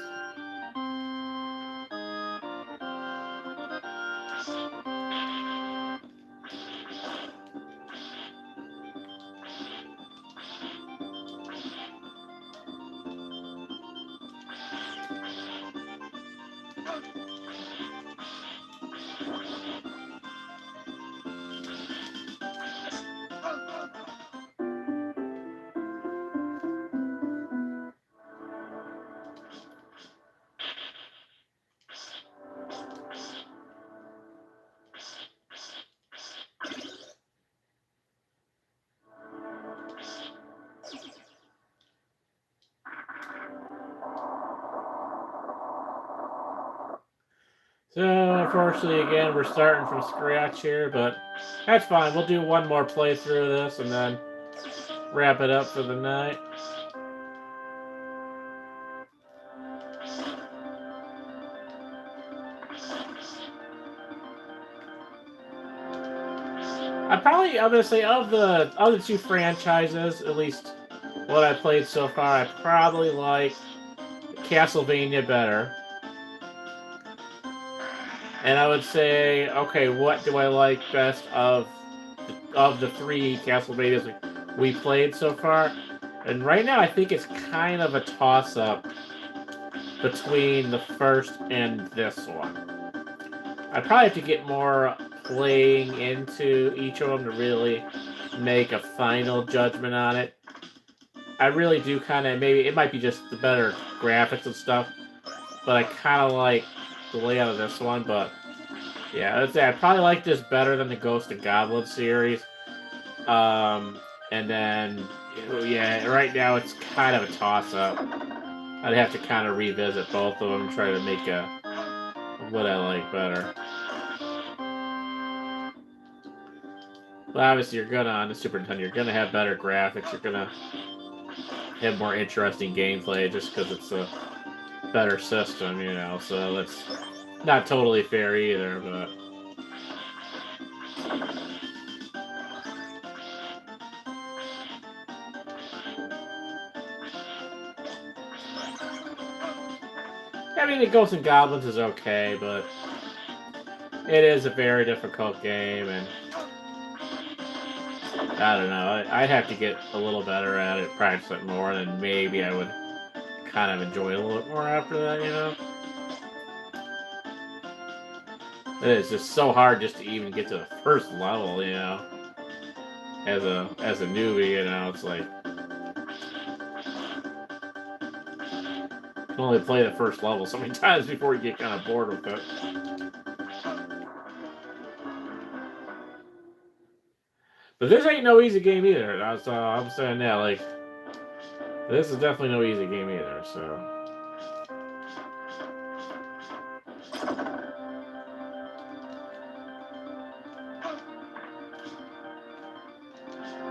So, unfortunately, again, we're starting from scratch here, but that's fine. We'll do one more playthrough of this and then wrap it up for the night. I'm gonna say of the other two franchises, at least what I played so far, I probably like Castlevania better. And I would say, okay, what do I like best of the three Castlevanias we played so far? And right now, I think it's kind of a toss-up between the first and this one. I probably have to get more playing into each of them to really make a final judgment on it. I really do kind of, maybe it might be just the better graphics and stuff, but I kind of like the layout of this one. But yeah, I probably like this better than the Ghost and Goblin series. And then yeah, right now it's kind of a toss up. I'd have to kind of revisit both of them and try to make a what I like better. But obviously, you're gonna on the Super Nintendo, you're gonna have better graphics. You're gonna have more interesting gameplay just because it's a better system, you know. So that's not totally fair either, but. I mean, the Ghosts and Goblins is okay, but it is a very difficult game, and I don't know. I'd have to get a little better at it, practice it more, and maybe I would kind of enjoy it a little bit more after that, you know? It is just so hard just to even get to the first level, you know? As a newbie, you know, it's like you can only play the first level so many times before you get kind of bored with it. But this ain't no easy game either. I'm saying that, like, this is definitely no easy game either, so.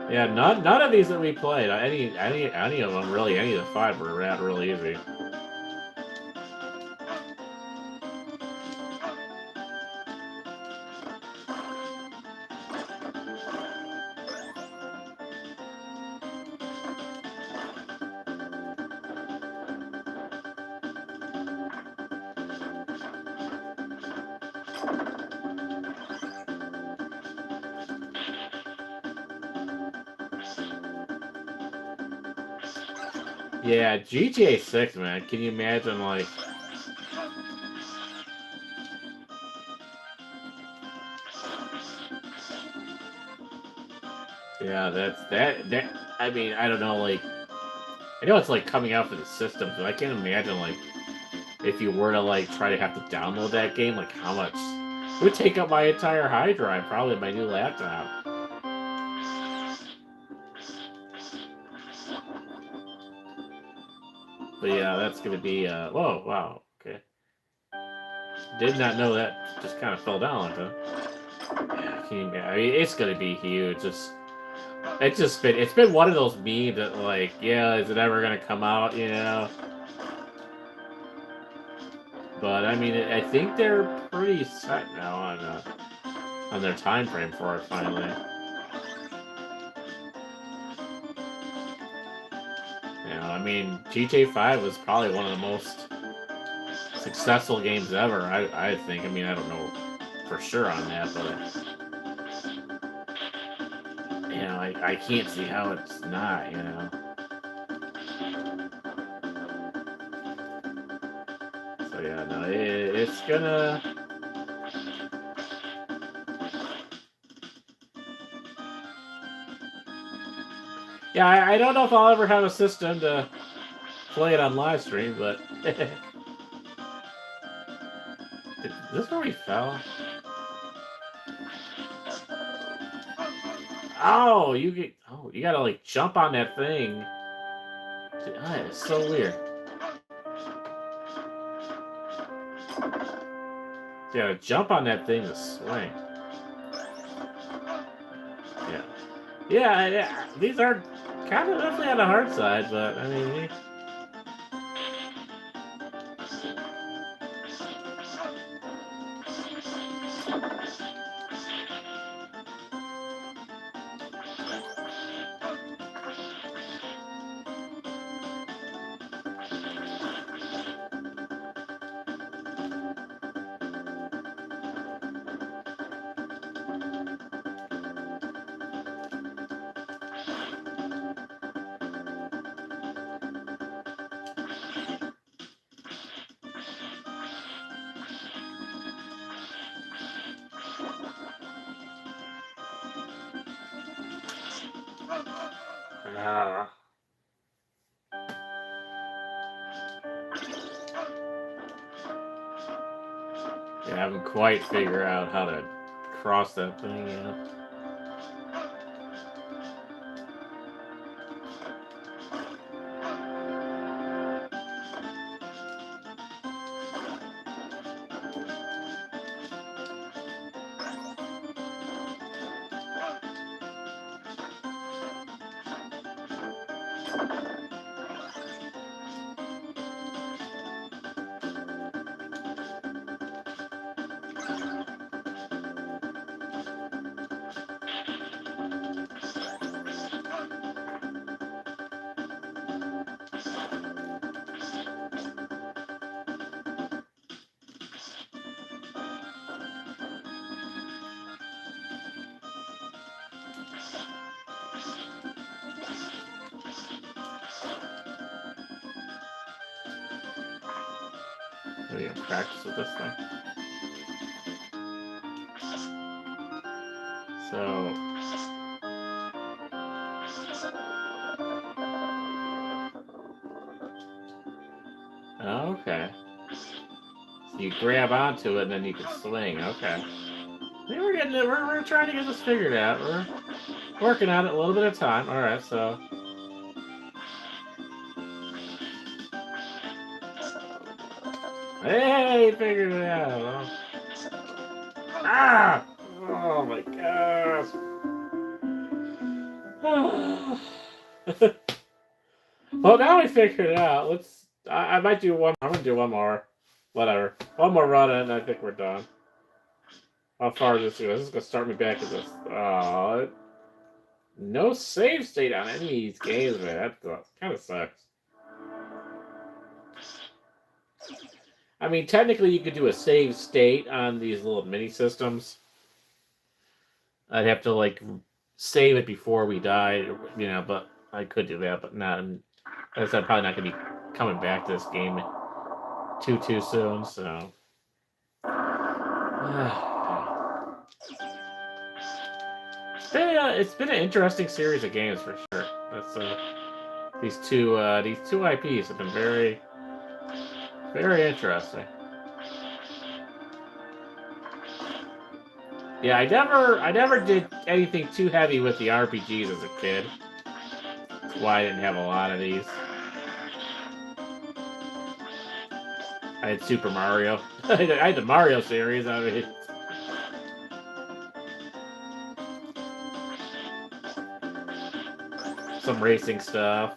Yeah, none of these that we played, any of them really, any of the 5 were really easy. Yeah, GTA 6, man. Can you imagine, like... Yeah, that... I mean, I don't know, like... I know it's, like, coming out for the system, but I can't imagine, like, if you were to, like, try to have to download that game, like, how much... It would take up my entire hard drive, probably my new laptop. But yeah, that's gonna be, whoa, wow, okay. Did not know that just kind of fell down like that. Yeah, I mean, it's gonna be huge. It's been one of those memes that, like, yeah, is it ever gonna come out, you know? But I mean, I think they're pretty set now on their time frame for it finally. You know, I mean, GTA 5 was probably one of the most successful games ever. I think. I mean, I don't know for sure on that, but you know, I can't see how it's not. You know. So yeah, no, it's gonna. Yeah, I don't know if I'll ever have a system to play it on live stream, but is this where we fell? Oh, you gotta like jump on that thing. Oh, it's so weird. You gotta jump on that thing to swing. Yeah. Yeah. These are kind of definitely on the hard side, but I mean. Yeah, I haven't quite figured out how to cross that thing yet. Maybe I'll practice with this thing. So, okay. So you grab onto it and then you can swing. Okay. See, we're getting it. We're trying to get this figured out. We're working on it a little bit at a time. All right. So. Hey, figured it out. Ah! Oh my gosh. Well, now we figured it out. Let's. I might do one. I'm gonna do one more. Whatever. One more run and I think we're done. How far is this go? This is gonna start me back at this. No save state on any of these games, man. That kind of sucks. I mean, technically, you could do a save state on these little mini systems. I'd have to like save it before we die, but I could do that, but not. I said, I'm probably not gonna be coming back to this game too soon. So. It's been an interesting series of games for sure. That's these two IPs have been very, very interesting. Yeah, I never did anything too heavy with the RPGs as a kid. That's why I didn't have a lot of these. I had Super Mario. I had the Mario series. I mean, some racing stuff.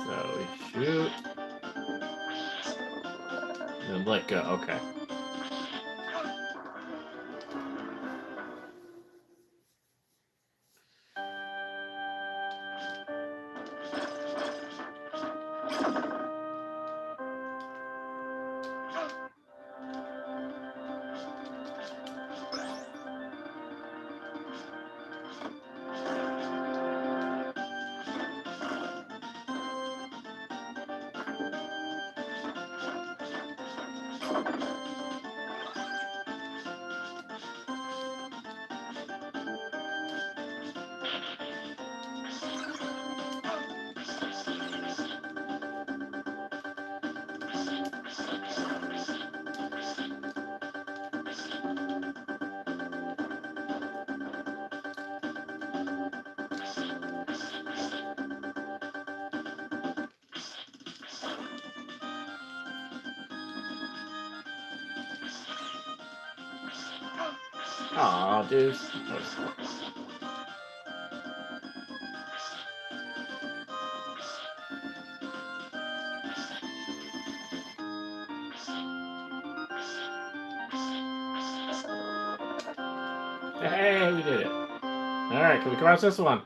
So we shoot. And then let go. Okay. Aw, dude. Hey, we did it. Alright, can we cross this one?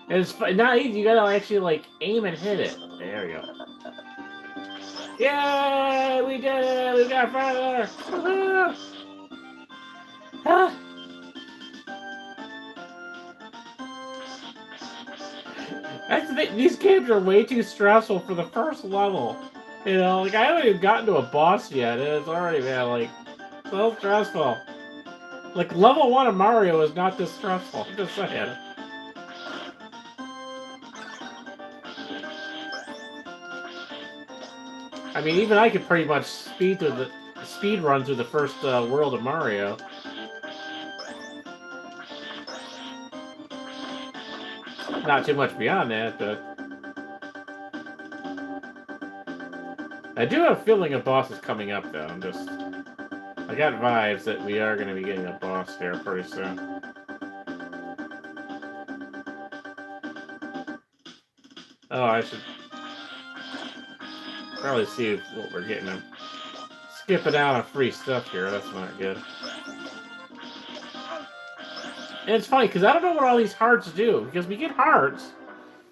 It's not easy, you gotta actually, like, aim and hit it. There we go. Yay! We did it! We got further! Woohoo! Ah. That's the thing, these games are way too stressful for the first level. You know, like, I haven't even gotten to a boss yet, and it's already, man, like, so stressful. Like, level 1 of Mario is not this stressful. I'm just saying. I mean, even I could pretty much speed run through the first world of Mario. Not too much beyond that, but I do have a feeling a boss is coming up, though. I got vibes that we are going to be getting a boss here pretty soon. Oh, I should probably see what we're getting. I'm skipping out on free stuff here. That's not good. And it's funny, because I don't know what all these hearts do. Because we get hearts,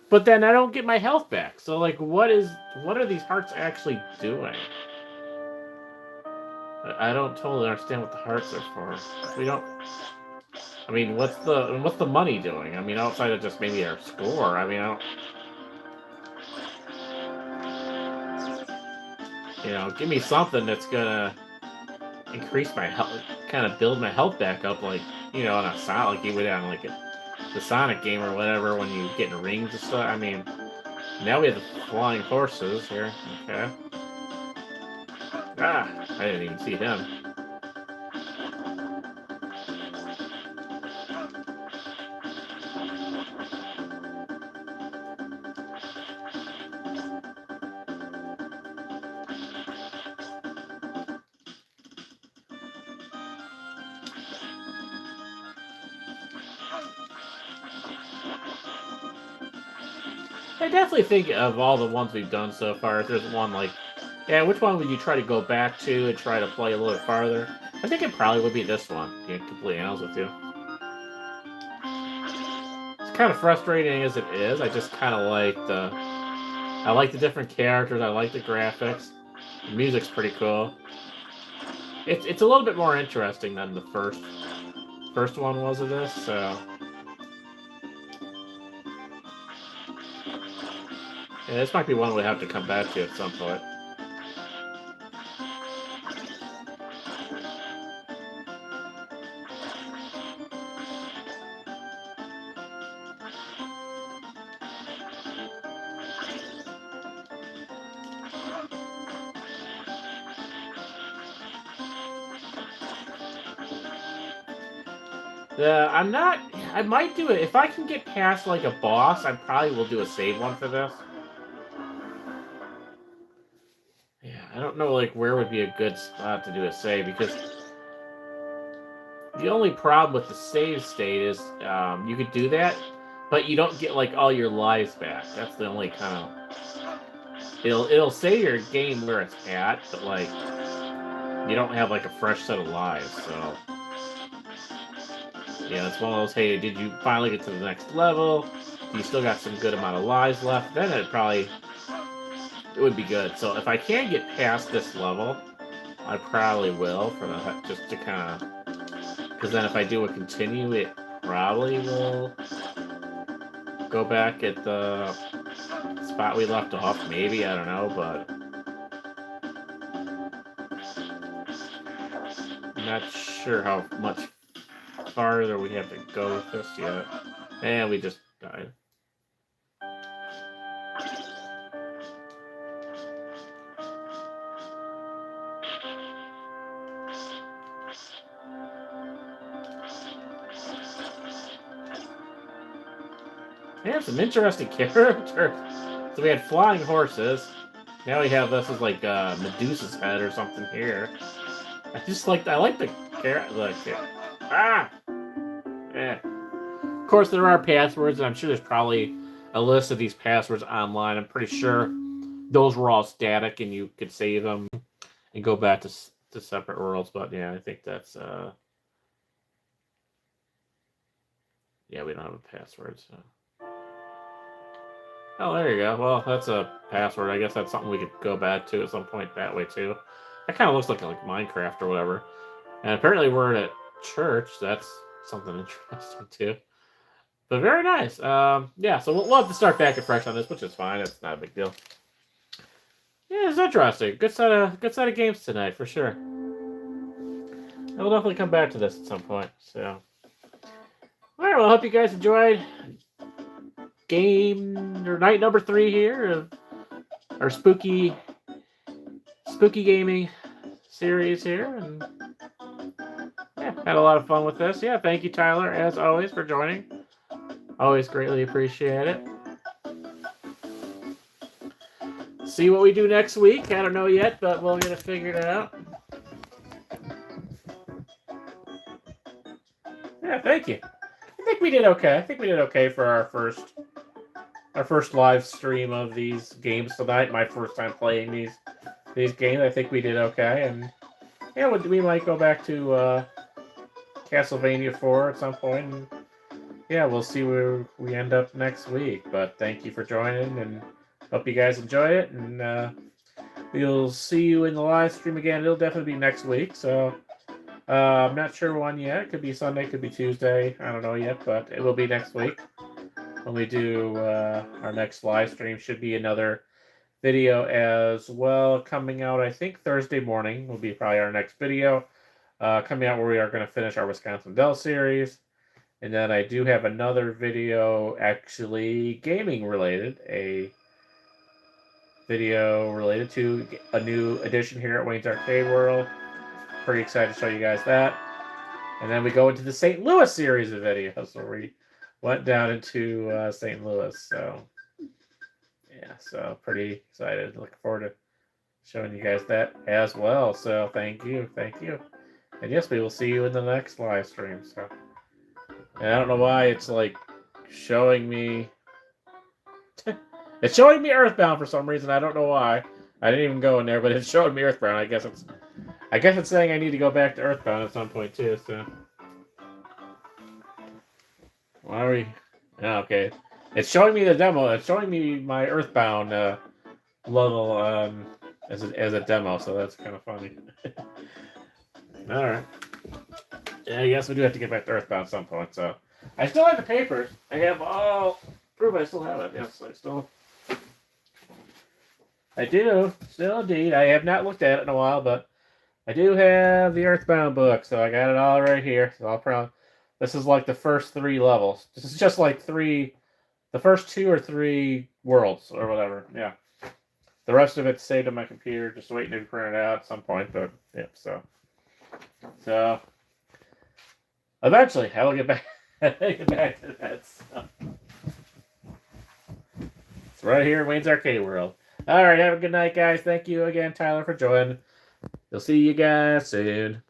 but then I don't get my health back. So, like, what are these hearts actually doing? I don't totally understand what the hearts are for. We don't... I mean, what's the money doing? I mean, outside of just maybe our score. I mean, I don't... You know, give me something that's gonna increase my health, kind of build my health back up, like, you know, on a Sonic, like you would on like the Sonic game or whatever when you get in rings and stuff. I mean, now we have the flying horses here. Okay. Ah, I didn't even see him. I definitely think of all the ones we've done so far, if there's one like, yeah, which one would you try to go back to and try to play a little bit farther? I think it probably would be this one, to be completely honest with you. It's kind of frustrating as it is. I just kind of like I like the different characters. I like the graphics. The music's pretty cool. It's a little bit more interesting than the first one was of this, so. Yeah, this might be one we have to come back to at some point. I might do it. If I can get past, like, a boss, I probably will do a save one for this. Yeah, I don't know, like, where would be a good spot to do a save, because the only problem with the save state is, you could do that, but you don't get, like, all your lives back. That's the only kind of... It'll say your game where it's at, but, like, you don't have, like, a fresh set of lives, so... Yeah, it's one of those, hey, did you finally get to the next level? You still got some good amount of lives left? Then it would be good. So if I can get past this level, I probably will, just to kind of... Because then if I do a continue, it probably will go back at the spot we left off. Maybe, I don't know, but... I'm not sure how much farther we have to go with this yet. And we just died. They have some interesting characters. So we had flying horses. Now we have this as like Medusa's head or something here. I like the carrot. Ah! Yeah. Of course, there are passwords, and I'm sure there's probably a list of these passwords online. I'm pretty sure those were all static, and you could save them and go back to separate worlds. But yeah, I think that's yeah, we don't have a password. So oh, there you go. Well, that's a password. I guess that's something we could go back to at some point that way too. That kind of looks like Minecraft or whatever. And apparently we're at a church. That's something interesting too. But very nice. Yeah, so we'll have to start back afresh on this, which is fine. It's not a big deal. Yeah, it's interesting. Good set of games tonight for sure. I'll definitely come back to this at some point. So, all right. Well, I hope you guys enjoyed game or night number 3 here of our spooky gaming series here, and yeah, had a lot of fun with this. Yeah, thank you, Tyler, as always, for joining. Always greatly appreciate it. See what we do next week. I don't know yet, but we'll get it figured out. Yeah, thank you. I think we did okay. I think we did okay for our first live stream of these games tonight. My first time playing these games. I think we did okay, and yeah, we might go back to Castlevania IV at some point. And, yeah, we'll see where we end up next week. But thank you for joining, and hope you guys enjoy it. And we'll see you in the live stream again. It'll definitely be next week. So I'm not sure when yet. It could be Sunday, could be Tuesday. I don't know yet, but it will be next week when we do our next live stream. Should be another video as well coming out. I think Thursday morning will be probably our next video coming out, where we are going to finish our Wisconsin Dell series. And then I do have another video, actually gaming related, a video related to a new edition here at Wayne's Arcade World. Pretty excited to show you guys that. And then we go into the St. Louis series of videos, where we went down into St. Louis. So yeah, so pretty excited. Looking forward to showing you guys that as well. So thank you. And yes, we will see you in the next live stream. So, and I don't know why it's like showing me. It's showing me Earthbound for some reason. I don't know why. I didn't even go in there, but it's showing me Earthbound. I guess it's saying I need to go back to Earthbound at some point too. So why are we? Oh, okay. It's showing me the demo. It's showing me my Earthbound level as a demo. So that's kind of funny. All right. Yeah, I guess we do have to get back to Earthbound at some point. So I still have the papers. I have all proof. I still have it. Yes, I do. Still indeed. I have not looked at it in a while, but I do have the Earthbound book. So I got it all right here. So I'll probably. This is like the first 3 levels. This is just like the first 2 or 3 worlds or whatever. Yeah. The rest of it's saved on my computer, just waiting to print it out at some point. But yeah, so eventually I will get back to that stuff. It's right here in Wayne's Arcade World. All right, have a good night, guys. Thank you again, Tyler, for joining. We'll see you guys soon.